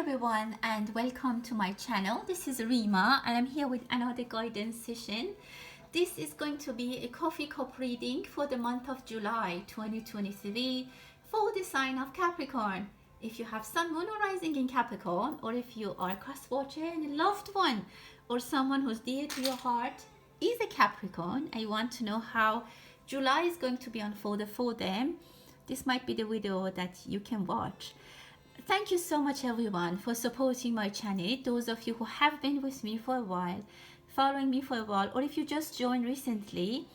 everyone and welcome to my channel. This is Rima and I'm here with another guidance session. This is going to be a coffee cup reading for the month of July 2023 for the sign of Capricorn. If you have sun, moon or rising in Capricorn, or if you are a cross watcher and a loved one or someone who's dear to your heart is a Capricorn, I want to know how July is going to be unfolded for them. This might be the video that you can watch. Thank you so much everyone for supporting my channel. Those of you who have been with me for a while, following me for a while, or if you just joined recently,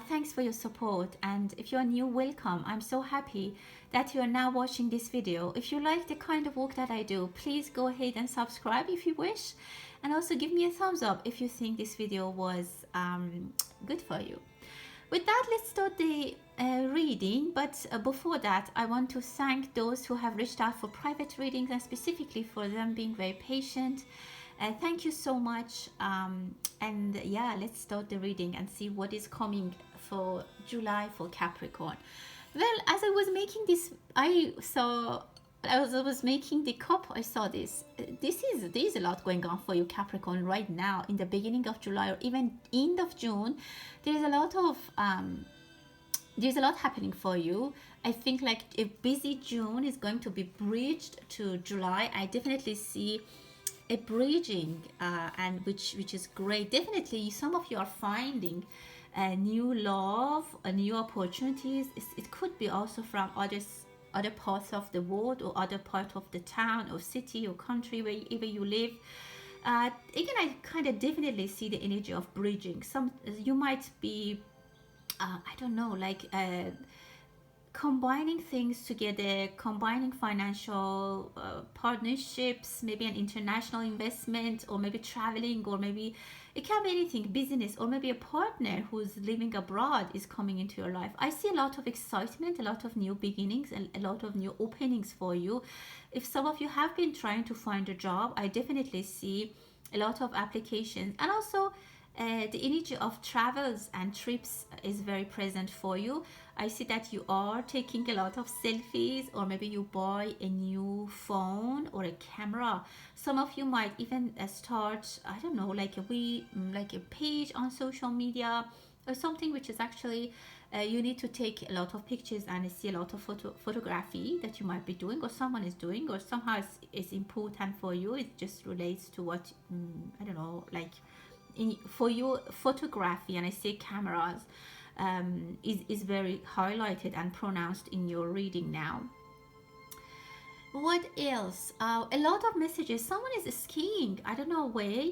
thanks for your support. And if you're new, welcome. I'm so happy that you are now watching this video. If you like the kind of work that I do, please go ahead and subscribe if you wish, and also give me a thumbs up if you think this video was good for you. With that, let's start the reading, but before that, I want to thank those who have reached out for private readings, and specifically for them being very patient. Thank you so much. And yeah, let's start the reading and see what is coming for July for Capricorn. Well, as I was making this, as I was making the cup, I saw this. There's a lot going on for you, Capricorn, right now in the beginning of July or even end of June. There's a lot happening for you. I think like a busy June is going to be bridged to July. I definitely see a bridging, and which is great. Definitely, some of you are finding a new love, a new opportunities. It could be also from other parts of the world or other part of the town or city or country, wherever you live. Again, I kind of definitely see the energy of bridging. You might be I don't know, like combining things together, combining financial partnerships, maybe an international investment, or maybe traveling, or maybe it can be anything, business, or maybe a partner who's living abroad is coming into your life. I see a lot of excitement, a lot of new beginnings, and a lot of new openings for you. If some of you have been trying to find a job, I definitely see a lot of applications, and also the energy of travels and trips is very present for you. I see that you are taking a lot of selfies, or maybe you buy a new phone or a camera. Some of you might even start, I don't know, like a page on social media or something, which is actually you need to take a lot of pictures, and I see a lot of photography that you might be doing, or someone is doing, or somehow it's important for you. It just relates to what I don't know, like for you, photography, and I see cameras is very highlighted and pronounced in your reading now. What else? A lot of messages. Someone is skiing. I don't know where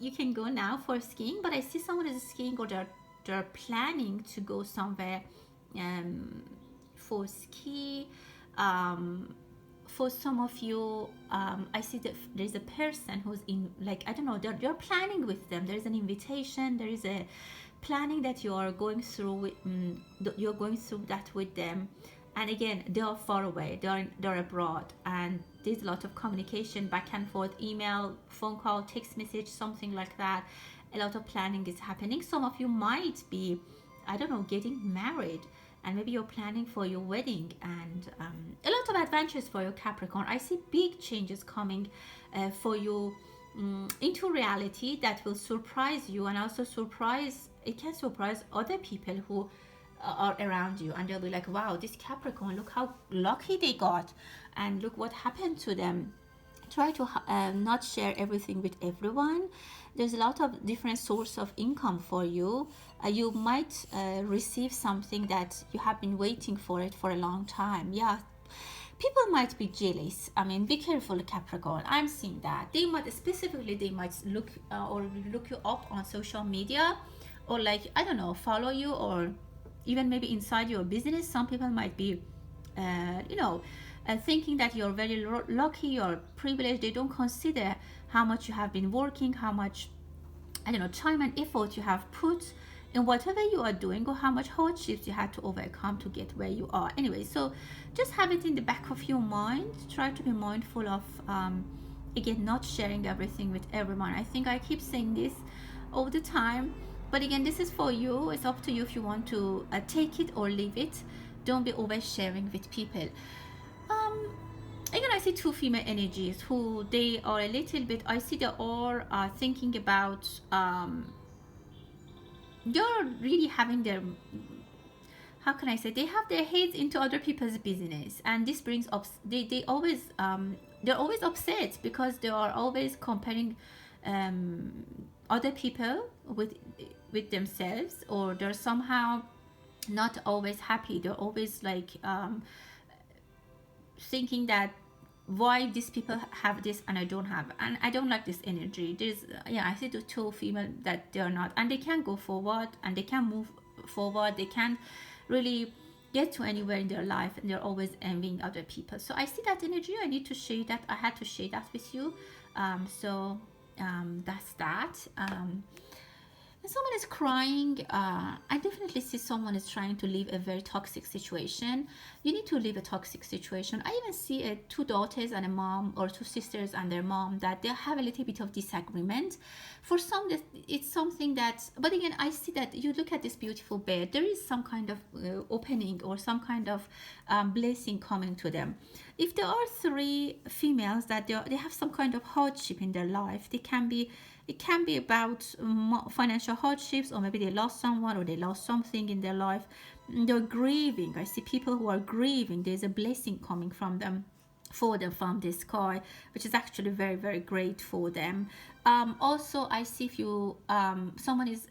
you can go now for skiing, but I see someone is skiing, or they're planning to go somewhere for ski. For some of you, I see that there's a person who's in, like, I don't know, you're planning with them. There's an invitation, there is a planning that you are going through with, you're going through that with them. And again, they are far away, they're abroad, and there's a lot of communication back and forth, email, phone call, text message, something like that. A lot of planning is happening. Some of you might be, I don't know, getting married, and maybe you're planning for your wedding, and a lot of adventures for your Capricorn. I see big changes coming for you into reality that will surprise you, and also it can surprise other people who are around you, and they'll be like, wow, this Capricorn, look how lucky they got, and look what happened to them. Try to not share everything with everyone. There's a lot of different source of income for you. You might receive something that you have been waiting for it for a long time. Yeah, people might be jealous. I mean, be careful, Capricorn. I'm seeing that they might look look you up on social media, or like, I don't know, follow you, or even maybe inside your business. Some people might be thinking that you're very lucky, you're privileged. They don't consider how much you have been working, how much, I don't know, time and effort you have put in whatever you are doing, or how much hardships you had to overcome to get where you are. Anyway, so just have it in the back of your mind. Try to be mindful of, again, not sharing everything with everyone. I think I keep saying this all the time, but again, this is for you. It's up to you if you want to take it or leave it. Don't be oversharing with people. Again, I see two female energies who they are a little bit, I see they are thinking about, they're really having their, how can I say, they have their heads into other people's business, and this brings up, they always, they're always upset because they are always comparing other people with themselves, or they're somehow not always happy. They're always like thinking that why these people have this and I don't have, and I don't like this energy. There's yeah, I see the two female that they're not, and they can go forward and they can move forward, they can really get to anywhere in their life, and they're always envying other people. So I see that energy. I need to share that. I had to share that with you. That's that. Someone is crying. I definitely see someone is trying to leave a very toxic situation. You need to leave a toxic situation. I even see two daughters and a mom, or two sisters and their mom, that they have a little bit of disagreement. For some, it's something that, but again, I see that you look at this beautiful bed, there is some kind of opening or some kind of blessing coming to them. If there are three females that they have some kind of hardship in their life, they can be, it can be about financial hardships, or maybe they lost someone or they lost something in their life. They're grieving. I see people who are grieving. There's a blessing coming from them, for them, from the sky, which is actually very, very great for them. Also, I see if you someone is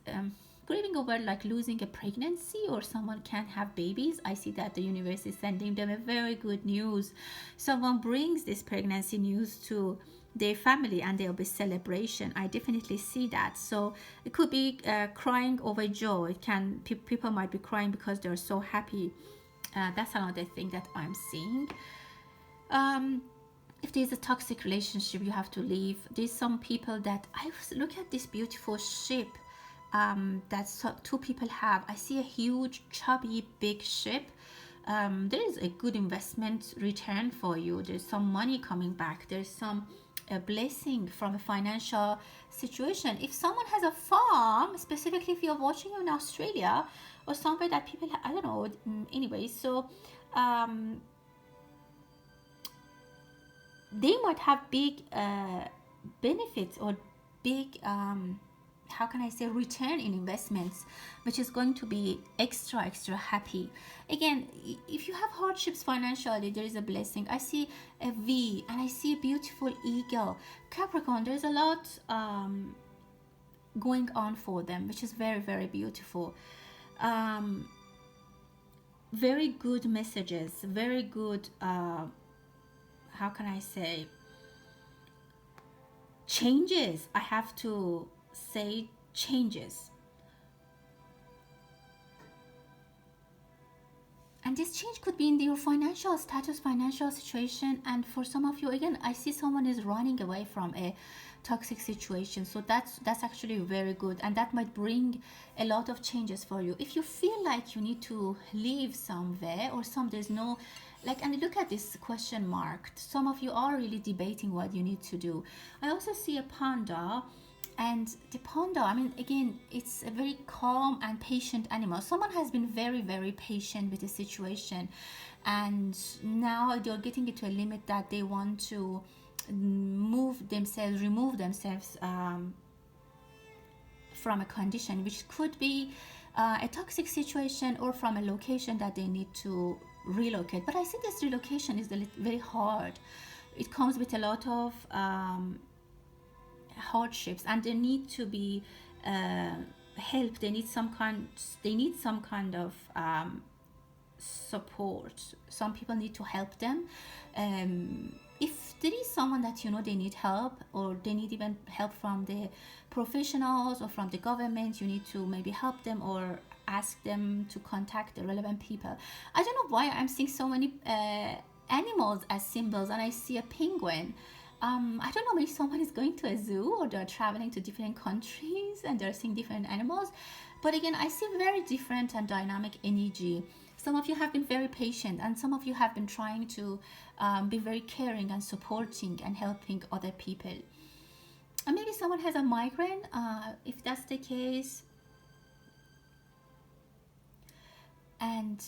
grieving over like losing a pregnancy, or someone can't have babies. I see that the universe is sending them a very good news. Someone brings this pregnancy news to their family, and there'll be celebration. I definitely see that. So it could be crying over joy. It can, people might be crying because they're so happy. That's another thing that I'm seeing. If there's a toxic relationship, you have to leave. There's some people that, I look at this beautiful ship that two people have. I see a huge, chubby, big ship. There is a good investment return for you. There's some money coming back. There's some a blessing from a financial situation. If someone has a farm, specifically if you're watching in Australia or somewhere that people, I don't know, anyway, so they might have big benefits, or big how can I say, return in investments, which is going to be extra happy. Again, if you have hardships financially, there is a blessing. I see a V, and I see a beautiful eagle. Capricorn, there's a lot going on for them, which is very, very beautiful. Very good messages, very good how can I say, changes. I have to say changes, and this change could be in your financial status, financial situation. And for some of you, again, I see someone is running away from a toxic situation, so that's actually very good, and that might bring a lot of changes for you. If you feel like you need to leave somewhere, or there's no, like, and look at this question mark, some of you are really debating what you need to do. I also see a panda, and the panda, I mean, again, it's a very calm and patient animal. Someone has been very, very patient with the situation, and now they're getting it to a limit that they want to remove themselves from a condition, which could be a toxic situation, or from a location that they need to relocate. But I see this relocation is very hard. It comes with a lot of hardships, and they need to be help. They need some kind of support. Some people need to help them. If there is someone that you know they need help, or they need even help from the professionals or from the government, you need to maybe help them or ask them to contact the relevant people. I don't know why I'm seeing so many animals as symbols, and I see a penguin. I don't know, maybe someone is going to a zoo, or they're traveling to different countries and they're seeing different animals. But again, I see very different and dynamic energy. Some of you have been very patient, and some of you have been trying to be very caring and supporting and helping other people. And maybe someone has a migraine. If that's the case, and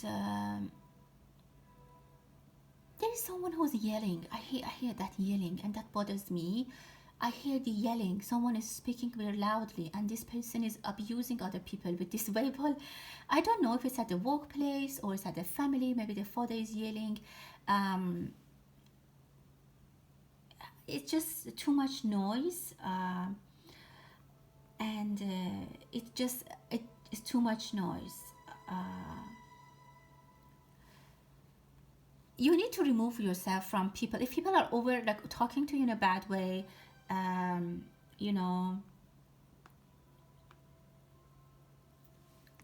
There is someone who's yelling. I hear that yelling, and that bothers me. I hear the yelling. Someone is speaking very loudly, and this person is abusing other people with this vehicle. I don't know if it's at the workplace or it's at the family. Maybe the father is yelling. Um, it's just too much noise, and it's too much noise. Uh, you need to remove yourself from people. If people are over like talking to you in a bad way, um, you know,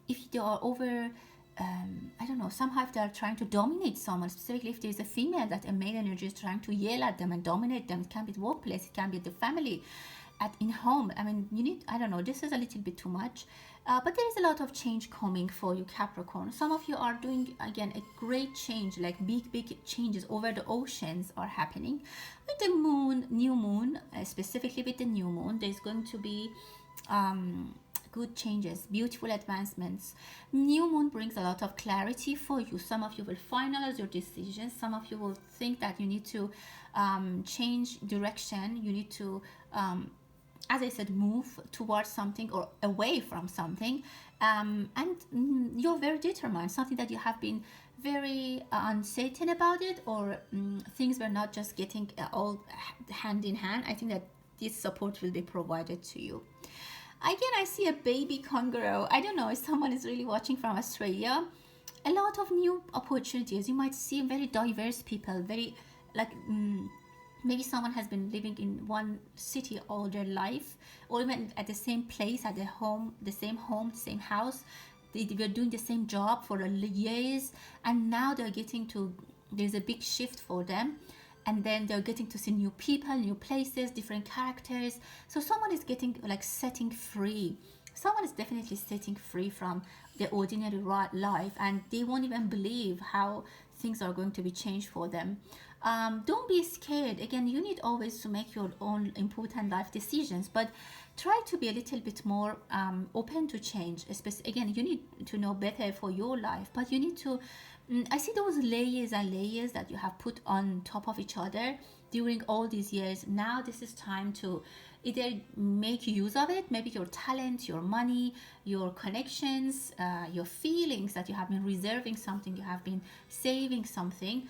if they are over, I don't know, somehow if they are trying to dominate someone, specifically if there's a female that a male energy is trying to yell at them and dominate them, it can be the workplace, it can be the family, at in home. I mean, you need, I don't know, this is a little bit too much. But there is a lot of change coming for you, Capricorn. Some of you are doing, again, a great change, like big changes over the oceans are happening. With the moon, new moon, specifically with the new moon, there's going to be good changes, beautiful advancements. New moon brings a lot of clarity for you. Some of you will finalize your decisions. Some of you will think that you need to change direction. You need to as I said, move towards something or away from something. And you're very determined, something that you have been very uncertain about it, or things were not just getting all hand in hand. I think that this support will be provided to you. Again, I see a baby kangaroo. I don't know if someone is really watching from Australia. A lot of new opportunities. You might see very diverse people, very like maybe someone has been living in one city all their life, or even at the same place, at the same house. They were doing the same job for years, and now they're getting to, there's a big shift for them, and then they're getting to see new people, new places, different characters. So someone is getting like setting free. Someone is definitely setting free from the ordinary life, and they won't even believe how things are going to be changed for them. Don't be scared. Again, you need always to make your own important life decisions, but try to be a little bit more open to change. Again, you need to know better for your life, but you need to. I see those layers and layers that you have put on top of each other during all these years. Now this is time to either make use of it, maybe your talent, your money, your connections, your feelings that you have been reserving something, you have been saving something.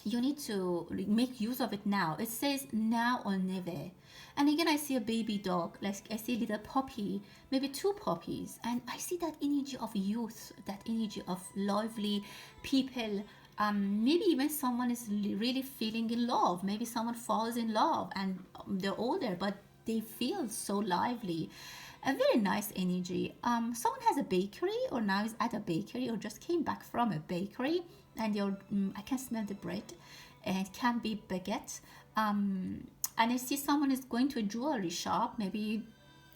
You need to make use of it now. It says now or never. And again, I see a baby dog, like I see a little puppy, maybe two puppies, and I see that energy of youth, that energy of lively people. Maybe even someone is really feeling in love. Maybe someone falls in love and they're older, but they feel so lively. A very nice energy. Someone has a bakery, or now is at a bakery, or just came back from a bakery, and I can smell the bread. It can be baguette. And I see someone is going to a jewelry shop. Maybe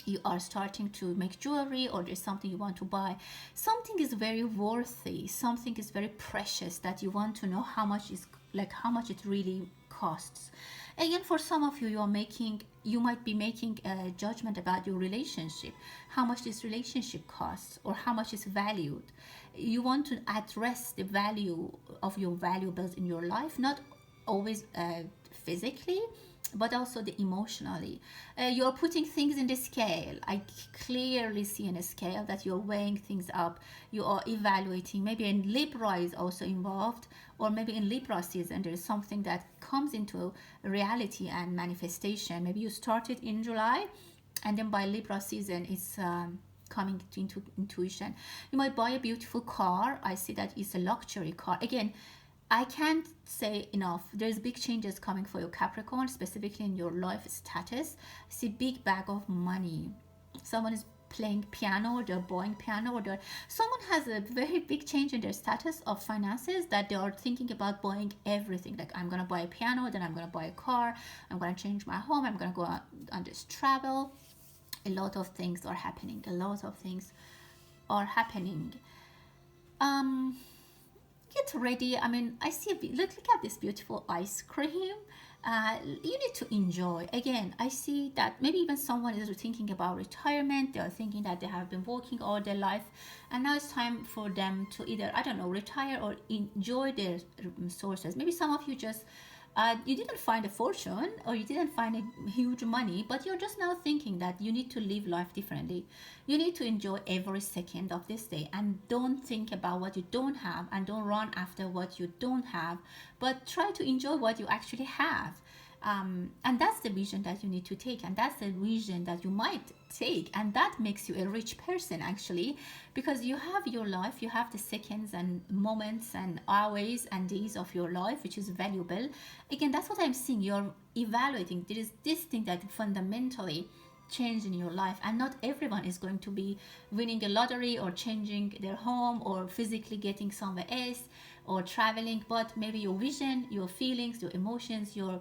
you are starting to make jewelry, or there's something you want to buy. Something is very worthy, something is very precious that you want to know how much it really costs. Again, for some of you, you might be making a judgment about your relationship, how much this relationship costs or how much is valued. You want to address the value of your valuables in your life, not always physically, but also the emotionally. You're putting things in the scale. I clearly see in a scale that you're weighing things up. You are evaluating. Maybe in Libra is also involved, or maybe in Libra season there is something that comes into reality and manifestation. Maybe you started in July, and then by Libra season it's coming into intuition. You might buy a beautiful car. I see that it's a luxury car. Again, I can't say enough. There's big changes coming for your Capricorn, specifically in your life status. I see big bag of money. Someone is playing piano, or they're buying piano, or someone has a very big change in their status of finances, that they are thinking about buying everything. Like, I'm gonna buy a piano, then I'm gonna buy a car, I'm gonna change my home, I'm gonna go on this travel. A lot of things are happening. A lot of things are happening. get ready. I mean, I see look at this beautiful ice cream. You need to enjoy. Again, I see that maybe even someone is thinking about retirement. They are thinking that they have been working all their life, and now it's time for them to either, I don't know, retire or enjoy their resources. Maybe some of you just you didn't find a fortune or you didn't find a huge money, but you're just now thinking that you need to live life differently. You need to enjoy every second of this day and don't think about what you don't have and don't run after what you don't have, but try to enjoy what you actually have. And that's the vision that you need to take, and that's the vision that you might take, and that makes you a rich person actually, because you have your life, you have the seconds and moments and hours and days of your life, which is valuable. Again, that's what I'm seeing. You're evaluating. There is this thing that fundamentally change in your life, and not everyone is going to be winning a lottery or changing their home or physically getting somewhere else or traveling, but maybe your vision, your feelings, your emotions, your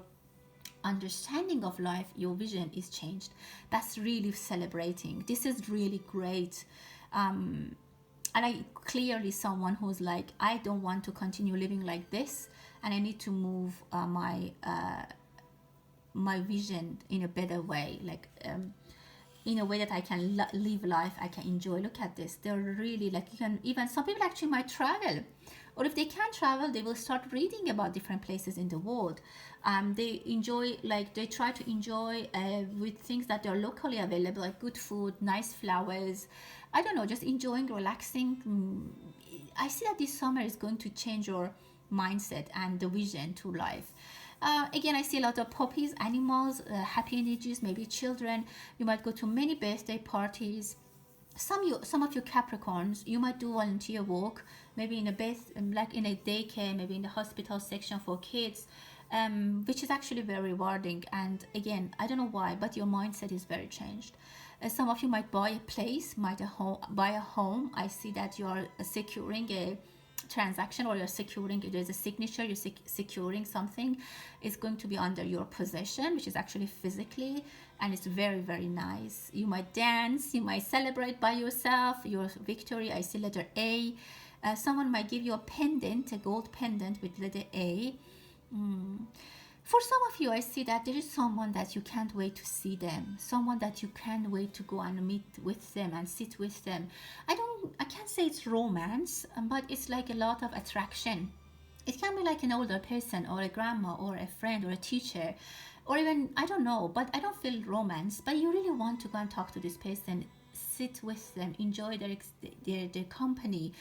understanding of life, your vision is changed. That's really celebrating. This is really great. And I clearly someone who's like, I don't want to continue living like this, and I need to move my vision in a better way, like in a way that I can live life, I can enjoy. Look at this. They're really like, you can even, some people actually might travel, or if they can't travel, they will start reading about different places in the world. They enjoy, like they try to enjoy with things that are locally available, like good food, nice flowers. I don't know, just enjoying, relaxing. I see that this summer is going to change your mindset and the vision to life. Again, I see a lot of puppies, animals, happy energies, maybe children. You might go to many birthday parties. Some of you Capricorns, you might do volunteer work, maybe in a like in a daycare, maybe in the hospital section for kids, which is actually very rewarding. And again, I don't know why, but your mindset is very changed. Some of you might buy a place, buy a home. I see that you are securing a transaction, or you're securing, there's a signature, you're securing something. It's going to be under your possession, which is actually physically, and it's very, very nice. You might dance, you might celebrate by yourself your victory. I see letter A. Someone might give you a pendant, a gold pendant with letter A. For some of you, I see that there is someone that you can't wait to see them, someone that you can't wait to go and meet with them and sit with them. I can't say it's romance, but it's like a lot of attraction. It can be like an older person or a grandma or a friend or a teacher, or even, I don't know, but I don't feel romance, but you really want to go and talk to this person, sit with them, enjoy their company.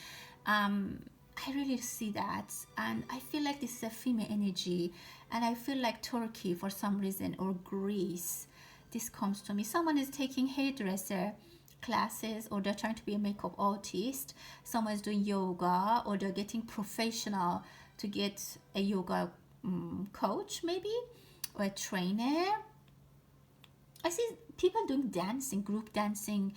I really see that, and I feel like this is a female energy, and I feel like Turkey for some reason, or Greece. This comes to me. Someone is taking hairdresser classes, or they're trying to be a makeup artist. Someone is doing yoga, or they're getting professional to get a yoga coach maybe, or a trainer. I see people doing dancing, group dancing,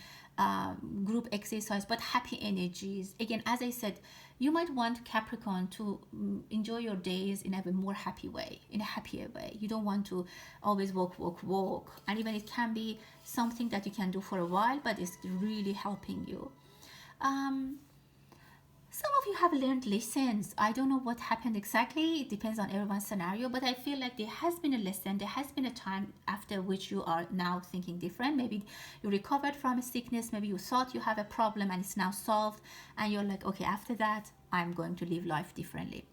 group exercise, but happy energies. Again, as I said, you might want Capricorn to enjoy your days in a more happy way, in a happier way. You don't want to always walk. And even it can be something that you can do for a while, but it's really helping you. Some of you have learned lessons. I don't know what happened exactly. It depends on everyone's scenario, but I feel like there has been a lesson. There has been a time after which you are now thinking different. Maybe you recovered from a sickness. Maybe you thought you have a problem and it's now solved. And you're like, okay, after that, I'm going to live life differently.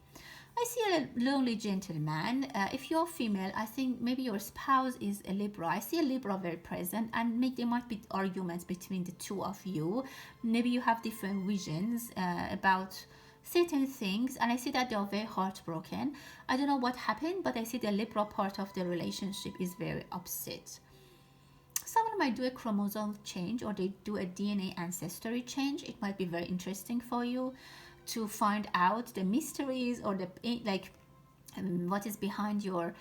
I see a lonely gentleman. If you're female, I think maybe your spouse is a Libra. I see a Libra very present, and there might be arguments between the two of you. Maybe you have different visions about certain things, and I see that they are very heartbroken. I don't know what happened, but I see the Libra part of the relationship is very upset. Someone might do a chromosome change, or they do a DNA ancestry change. It might be very interesting for you to find out the mysteries, or the what is behind your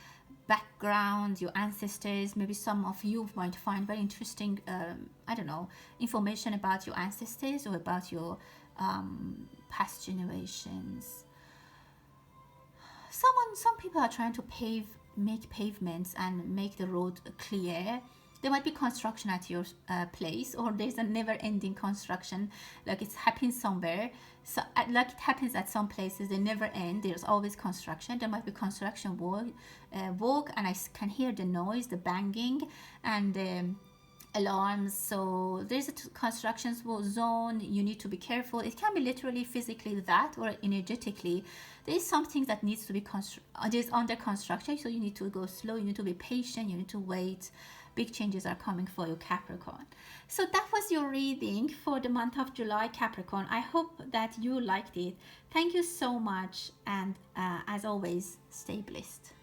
background, your ancestors. Maybe some of you might find very interesting I don't know, information about your ancestors, or about your past generations. Some people are trying to make pavements and make the road clear. there might be construction at your place, or there's a never-ending construction, like it's happening somewhere. So like it happens at some places, they never end. There's always construction. There might be construction work, and I can hear the noise, the banging, and alarms. So there's a construction zone. You need to be careful. It can be literally physically that, or energetically. There's something that needs to be there's under construction, so you need to go slow. You need to be patient. You need to wait. Big changes are coming for you, Capricorn. So that was your reading for the month of July, Capricorn. I hope that you liked it. Thank you so much, and as always, stay blessed.